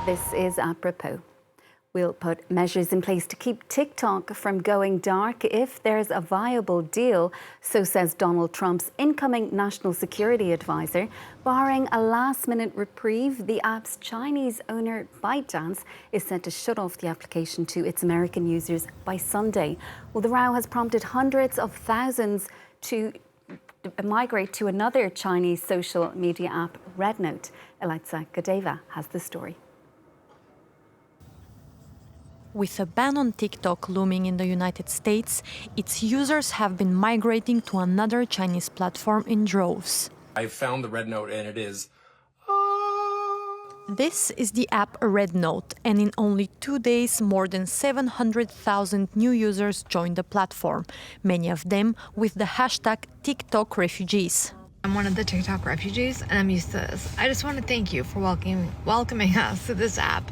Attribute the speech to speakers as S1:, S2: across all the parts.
S1: This is apropos. We'll put measures in place to keep TikTok from going dark if there's a viable deal, so says Donald Trump's incoming national security advisor. Barring a last-minute reprieve, the app's Chinese owner ByteDance is set to shut off the application to its American users by Sunday. Well, the row has prompted hundreds of thousands to migrate to another Chinese social media app, RedNote. Eliza Gadeva has the story.
S2: With a ban on TikTok looming in the United States, its users have been migrating to another Chinese platform in droves.
S3: I found the RedNote and it is...
S2: This is the app RedNote, and in only 2 days, more than 700,000 new users joined the platform, many of them with the hashtag TikTok refugees.
S4: I'm one of the TikTok refugees, and I'm used to this. I just want to thank you for welcoming us to this app.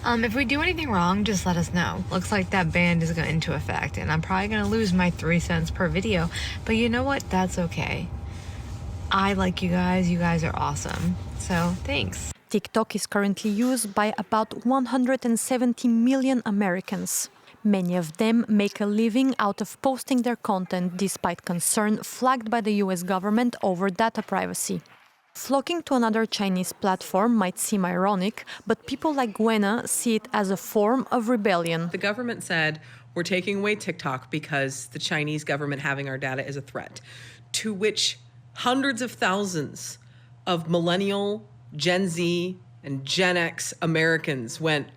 S4: If we do anything wrong, just let us know. Looks like that ban is going into effect, and I'm probably going to lose my 3 cents per video. But you know what? That's okay. I like you guys. You guys are awesome. So thanks.
S2: TikTok is currently used by about 170 million Americans. Many of them make a living out of posting their content despite concern flagged by the US government over data privacy. Flocking to another Chinese platform might seem ironic, but people like Gwenna see it as a form of rebellion.
S5: The government said, we're taking away TikTok because the Chinese government having our data is a threat, to which hundreds of thousands of millennial, Gen Z, and Gen X Americans went,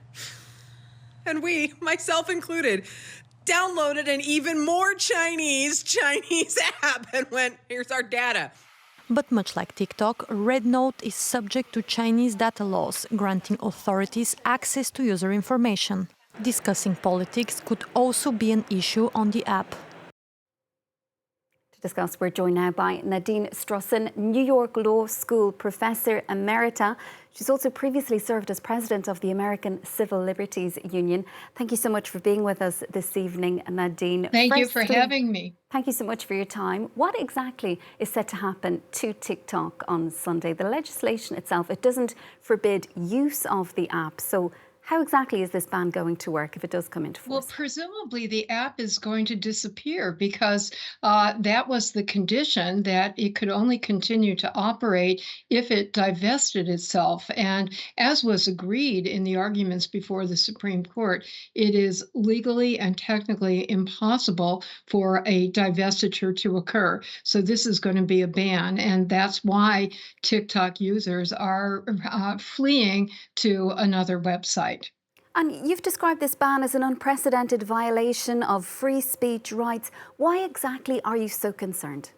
S5: and we, myself included, downloaded an even more Chinese app and went, here's our data.
S2: But much like TikTok, RedNote is subject to Chinese data laws, granting authorities access to user information. Discussing politics could also be an issue on the app.
S1: To discuss, we're joined now by Nadine Strossen, New York Law School Professor Emerita. She's also previously served as president of the American Civil Liberties Union. Thank you so much for being with us this evening, Nadine.
S6: Thank you for having me.
S1: Thank you so much for your time. What exactly is set to happen to TikTok on Sunday? The legislation itself, it doesn't forbid use of the app. So how exactly is this ban going to work if it does come into force?
S6: Well, presumably the app is going to disappear because that was the condition, that it could only continue to operate if it divested itself. And as was agreed in the arguments before the Supreme Court, it is legally and technically impossible for a divestiture to occur. So this is going to be a ban. And that's why TikTok users are fleeing to another website.
S1: And you've described this ban as an unprecedented violation of free speech rights. Why exactly are you so concerned?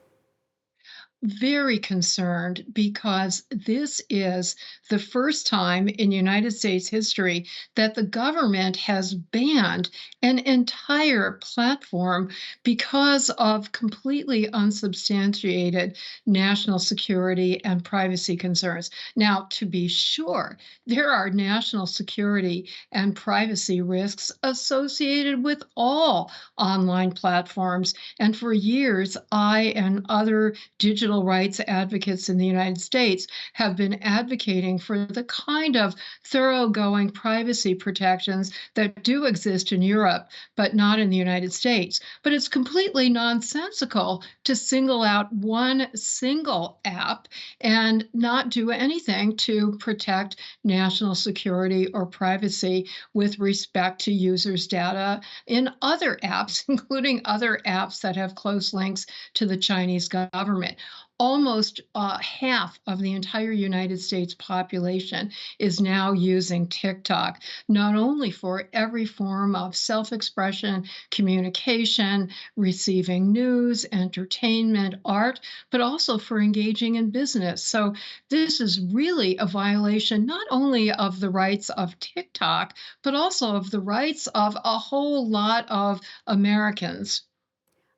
S6: Very concerned because this is the first time in United States history that the government has banned an entire platform because of completely unsubstantiated national security and privacy concerns. Now, to be sure, there are national security and privacy risks associated with all online platforms. And for years, I and other digital rights advocates in the United States have been advocating for the kind of thoroughgoing privacy protections that do exist in Europe, but not in the United States. But it's completely nonsensical to single out one single app and not do anything to protect national security or privacy with respect to users' data in other apps, including other apps that have close links to the Chinese government. Almost half of the entire United States population is now using TikTok, not only for every form of self-expression, communication, receiving news, entertainment, art, but also for engaging in business. So this is really a violation not only of the rights of TikTok, but also of the rights of a whole lot of Americans.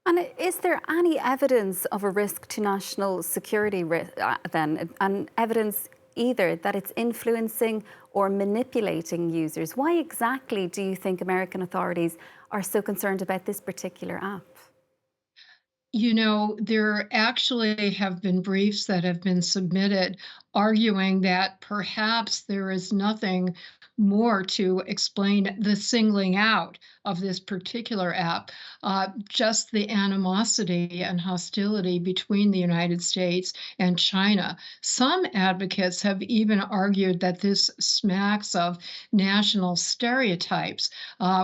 S1: And is there any evidence of a risk to national security then, and evidence either that it's influencing or manipulating users? Why exactly do you think American authorities are so concerned about this particular app?
S6: There actually have been briefs that have been submitted arguing that perhaps there is nothing more to explain the singling out of this particular app, just the animosity and hostility between the United States and China. Some advocates have even argued that this smacks of national stereotypes.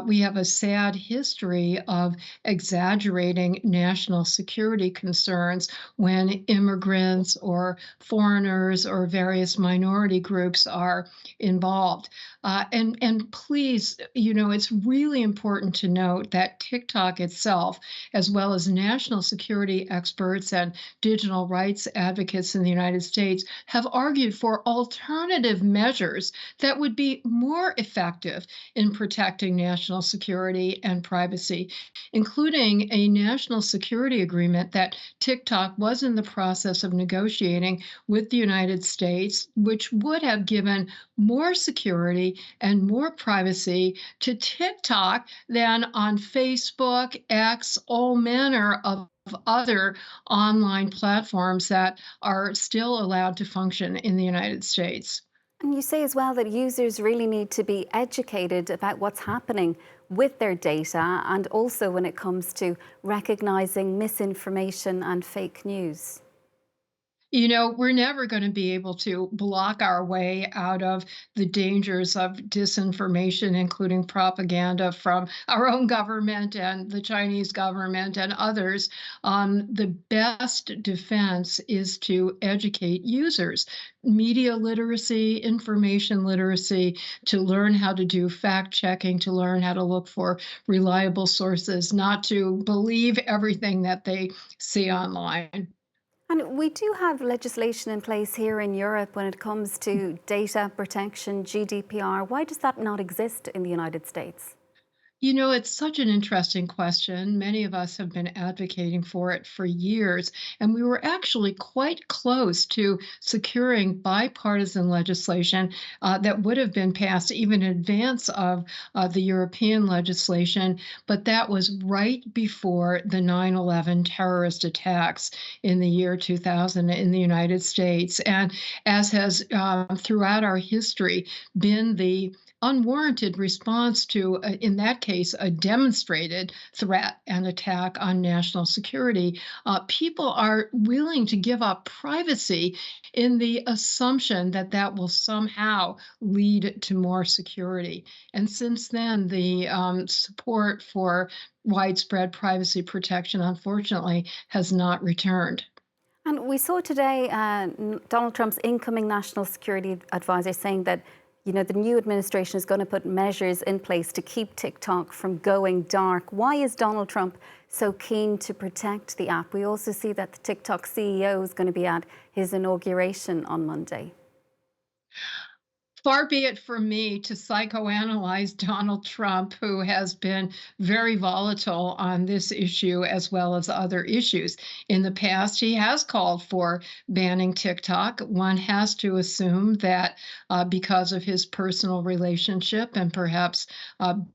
S6: We have a sad history of exaggerating national security concerns when immigrants or foreigners or various minority groups are involved. And please, it's really important to note that TikTok itself, as well as national security experts and digital rights advocates in the United States, have argued for alternative measures that would be more effective in protecting national security and privacy, including a national security agreement that TikTok was in the process of negotiating with the United States, which would have given more security and more privacy to TikTok than on Facebook, X, all manner of other online platforms that are still allowed to function in the United States.
S1: And you say as well that users really need to be educated about what's happening with their data and also when it comes to recognizing misinformation and fake news.
S6: We're never going to be able to block our way out of the dangers of disinformation, including propaganda from our own government and the Chinese government and others. The best defense is to educate users. Media literacy, information literacy, to learn how to do fact checking, to learn how to look for reliable sources, not to believe everything that they see online.
S1: And we do have legislation in place here in Europe when it comes to data protection, GDPR. Why does that not exist in the United States?
S6: It's such an interesting question. Many of us have been advocating for it for years, and we were actually quite close to securing bipartisan legislation that would have been passed even in advance of the European legislation. But that was right before the 9/11 terrorist attacks in the year 2000 in the United States. And as has throughout our history been the unwarranted response to, in that case, a demonstrated threat and attack on national security, people are willing to give up privacy in the assumption that that will somehow lead to more security. And since then, the support for widespread privacy protection, unfortunately, has not returned.
S1: And we saw today Donald Trump's incoming national security advisor saying that the new administration is going to put measures in place to keep TikTok from going dark. Why is Donald Trump so keen to protect the app? We also see that the TikTok CEO is going to be at his inauguration on Monday.
S6: Far be it from me to psychoanalyze Donald Trump, who has been very volatile on this issue as well as other issues. In the past, he has called for banning TikTok. One has to assume that because of his personal relationship and perhaps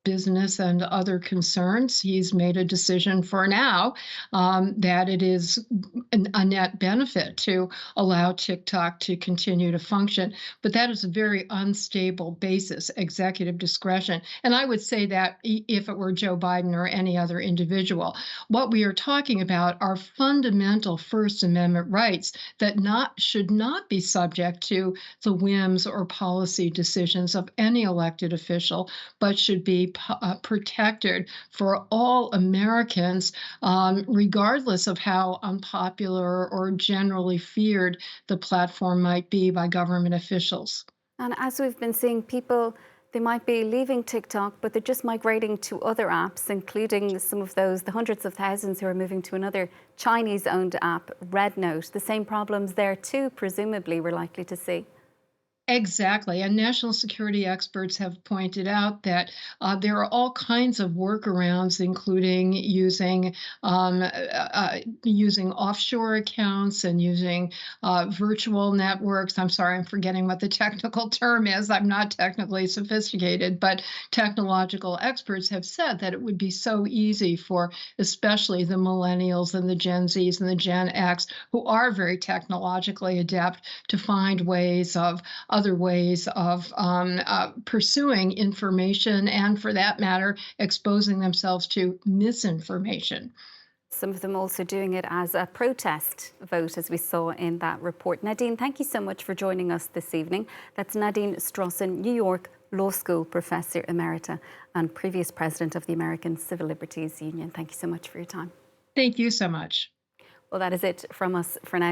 S6: business and other concerns, he's made a decision for now that it is a net benefit to allow TikTok to continue to function. But that is a very unstable basis, executive discretion. And I would say that if it were Joe Biden or any other individual, what we are talking about are fundamental First Amendment rights that should not be subject to the whims or policy decisions of any elected official, but should be protected for all Americans, regardless of how unpopular or generally feared the platform might be by government officials.
S1: And as we've been seeing, people, they might be leaving TikTok, but they're just migrating to other apps, including some of those, the hundreds of thousands who are moving to another Chinese-owned app, RedNote. The same problems there too, presumably, we're likely to see.
S6: Exactly. And national security experts have pointed out that there are all kinds of workarounds, including using offshore accounts and using virtual networks. I'm sorry, I'm forgetting what the technical term is. I'm not technically sophisticated, but technological experts have said that it would be so easy for especially the millennials and the Gen Zs and the Gen X, who are very technologically adept, to find other ways of pursuing information and, for that matter, exposing themselves to misinformation.
S1: Some of them also doing it as a protest vote, as we saw in that report. Nadine, thank you so much for joining us this evening. That's Nadine Strossen, New York Law School Professor Emerita and previous President of the American Civil Liberties Union. Thank you so much for your time.
S6: Thank you so much.
S1: Well, that is it from us for now.